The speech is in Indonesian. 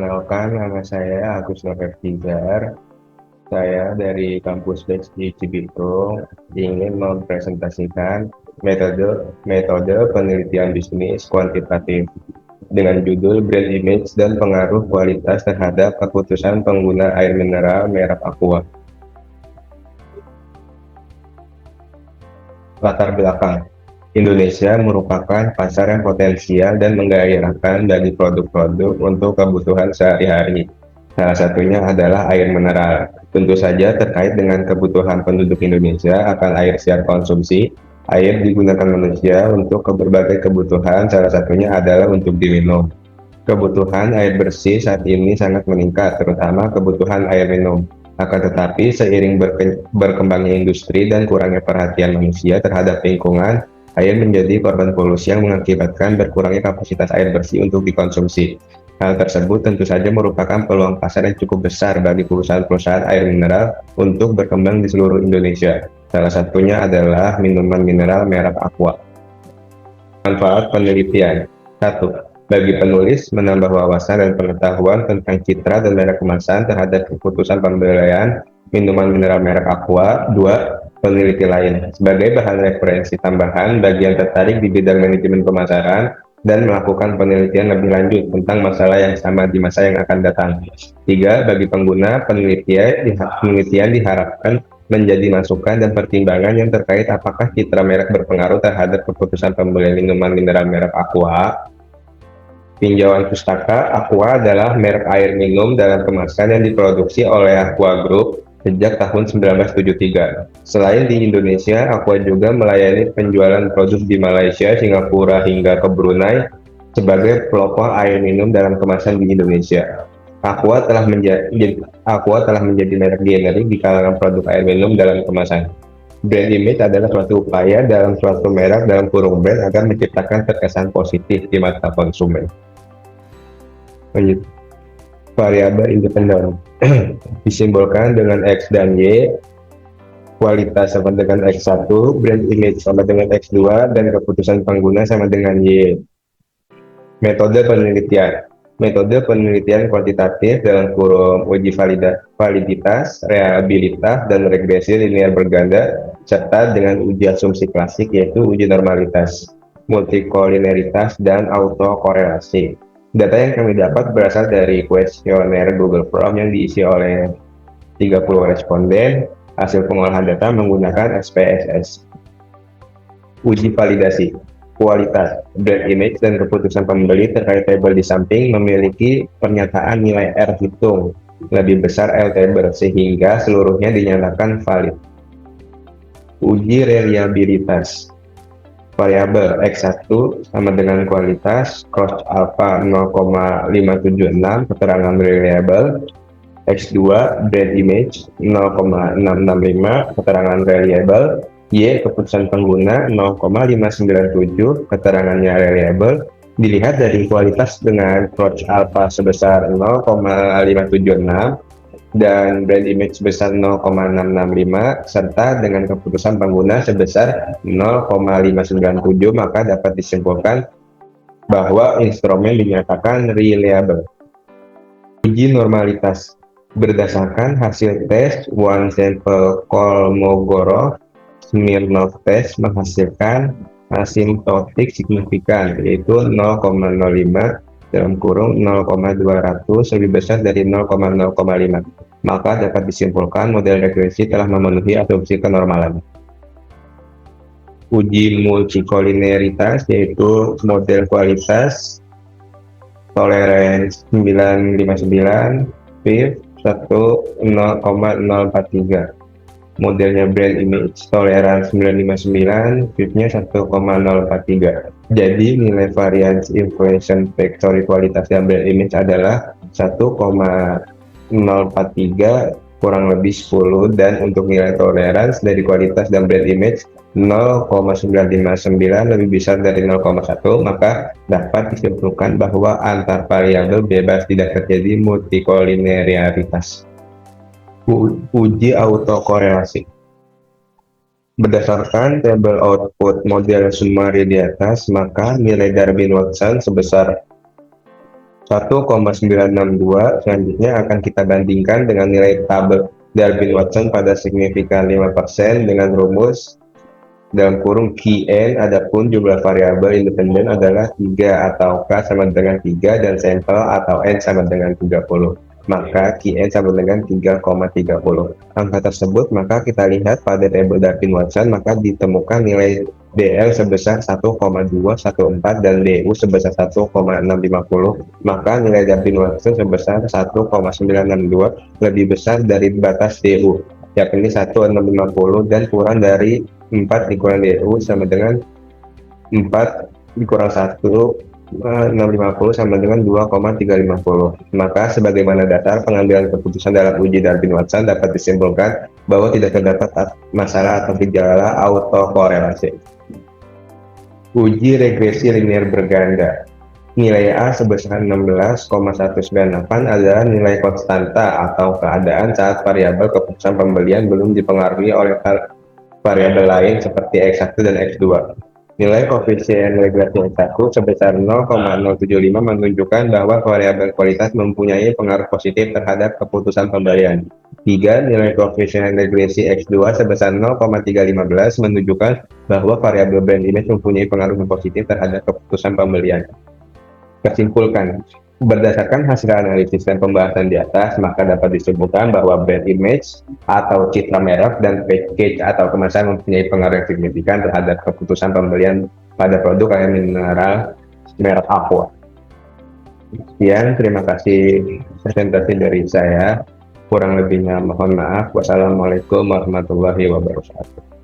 Kenalkan, nama saya Agus Nofetizar. Saya dari kampus BES di Cibitung ingin mempresentasikan metode metode penelitian bisnis kuantitatif dengan judul Brand Image dan Pengaruh Kualitas Terhadap Keputusan Pengguna Air Mineral Merek Aqua. Latar belakang Indonesia merupakan pasar yang potensial dan menggairahkan bagi produk-produk untuk kebutuhan sehari-hari. Salah satunya adalah air mineral. Tentu saja terkait dengan kebutuhan penduduk Indonesia akan air siap konsumsi, air digunakan manusia untuk berbagai kebutuhan, salah satunya adalah untuk diminum. Kebutuhan air bersih saat ini sangat meningkat, terutama kebutuhan air minum. Akan tetapi, seiring berkembangnya industri dan kurangnya perhatian manusia terhadap lingkungan, air menjadi korban polusi yang mengakibatkan berkurangnya kapasitas air bersih untuk dikonsumsi. Hal tersebut tentu saja merupakan peluang pasar yang cukup besar bagi perusahaan-perusahaan air mineral untuk berkembang di seluruh Indonesia. Salah satunya adalah minuman mineral merek Aqua. Manfaat penelitian. 1. Bagi penulis, menambah wawasan dan pengetahuan tentang citra dan merek kemasan terhadap keputusan pembelian minuman mineral merek Aqua. 2. Peneliti lain, sebagai bahan referensi tambahan bagi yang tertarik di bidang manajemen pemasaran dan melakukan penelitian lebih lanjut tentang masalah yang sama di masa yang akan datang. 3. Bagi pengguna, penelitian diharapkan menjadi masukan dan pertimbangan yang terkait apakah citra merek berpengaruh terhadap keputusan pembelian minuman mineral merek Aqua. Tinjauan pustaka. Aqua adalah merek air minum dalam kemasan yang diproduksi oleh Aqua Group sejak tahun 1973. Selain di Indonesia, Aqua juga melayani penjualan produk di Malaysia, Singapura, hingga ke Brunei sebagai pelopor air minum dalam kemasan di Indonesia. Aqua telah menjadi merek generik di kalangan produk air minum dalam kemasan. Brand image adalah suatu upaya dalam suatu merek dalam kurung brand agar menciptakan terkesan positif di mata konsumen. Lanjut. Variabel independen disimbolkan dengan X dan Y. Kualitas sama dengan X1, brand image sama dengan X2, dan keputusan pengguna sama dengan Y. Metode penelitian. Metode penelitian kuantitatif dalam kurung uji validitas, reliabilitas, dan regresi linear berganda, serta dengan uji asumsi klasik yaitu uji normalitas, multikolineritas, dan autokorelasi. Data yang kami dapat berasal dari kuesioner Google Form yang diisi oleh 30 responden. Hasil pengolahan data menggunakan SPSS. Uji validasi. Kualitas, brand image, dan keputusan pembeli terkait tabel di samping memiliki pernyataan nilai R hitung lebih besar L tabel sehingga seluruhnya dinyatakan valid. Uji reliabilitas. Variabel X1 sama dengan kualitas, cross alpha 0,576, keterangan reliable. X2 brand image 0,665, keterangan reliable. Y keputusan pengguna 0,597, keterangannya reliable. Dilihat dari kualitas dengan cross alpha sebesar 0,576 dan brand image sebesar 0,665 serta dengan keputusan pengguna sebesar 0,597, maka dapat disimpulkan bahwa instrumen dinyatakan reliable. Uji normalitas. Berdasarkan hasil tes one sample Kolmogorov Smirnov test menghasilkan asimptotik signifikan yaitu 0,05 dalam kurung 0,200 lebih besar dari 0,05, maka dapat disimpulkan model regresi telah memenuhi asumsi kenormalan. Uji multikolineritas yaitu model kualitas tolerance 959, PIV 0,043. Modelnya brand image tolerance 959, PIV-nya 1,043. Jadi nilai variance inflation factor kualitas brand image adalah 1,043 kurang lebih 10, dan untuk nilai tolerance dari kualitas dan brand image 0,959 lebih besar dari 0,1, maka dapat disimpulkan bahwa antar variabel bebas, tidak terjadi multikolineritas. Uji autokorelasi. Berdasarkan tabel output model summary di atas, maka nilai Darwin-Watson sebesar 1,962. Selanjutnya akan kita bandingkan dengan nilai tabel Darwin-Watson pada signifikan 5% dengan rumus dalam kurung Qn, adapun jumlah variabel independen adalah 3 atau K sama dengan 3 dan sampel atau N sama dengan 30. Maka Qn sama dengan 3,30. Angka tersebut maka kita lihat pada tabel Darwin-Watson, maka ditemukan nilai DL sebesar 1,214 dan DU sebesar 1,650. Maka nilai Darwin-Watson sebesar 1,962 lebih besar dari batas DU, yakni 1,650, dan kurang dari 4 dikurang DU sama dengan 4 dikurang 1, 650 sama dengan 2,350. Maka sebagaimana dasar pengambilan keputusan dalam uji Darwin-Watson dapat disimpulkan bahwa tidak terdapat masalah atau gejala autokorelasi. Uji regresi linear berganda. Nilai A sebesar 16,198 adalah nilai konstanta atau keadaan saat variabel keputusan pembelian belum dipengaruhi oleh variabel lain seperti X1 dan X2. Nilai koefisien regresi X1 sebesar 0,075 menunjukkan bahwa variabel kualitas mempunyai pengaruh positif terhadap keputusan pembelian. 3. Nilai koefisien regresi X2 sebesar 0,315 menunjukkan bahwa variabel brand image mempunyai pengaruh positif terhadap keputusan pembelian. Kesimpulan, berdasarkan hasil analisis dan pembahasan di atas, maka dapat disebutkan bahwa brand image atau citra merek dan package atau kemasan mempunyai pengaruh yang signifikan terhadap keputusan pembelian pada produk air mineral merek Aqua. Sekian, terima kasih presentasi dari saya. Kurang lebihnya mohon maaf. Wassalamualaikum warahmatullahi wabarakatuh.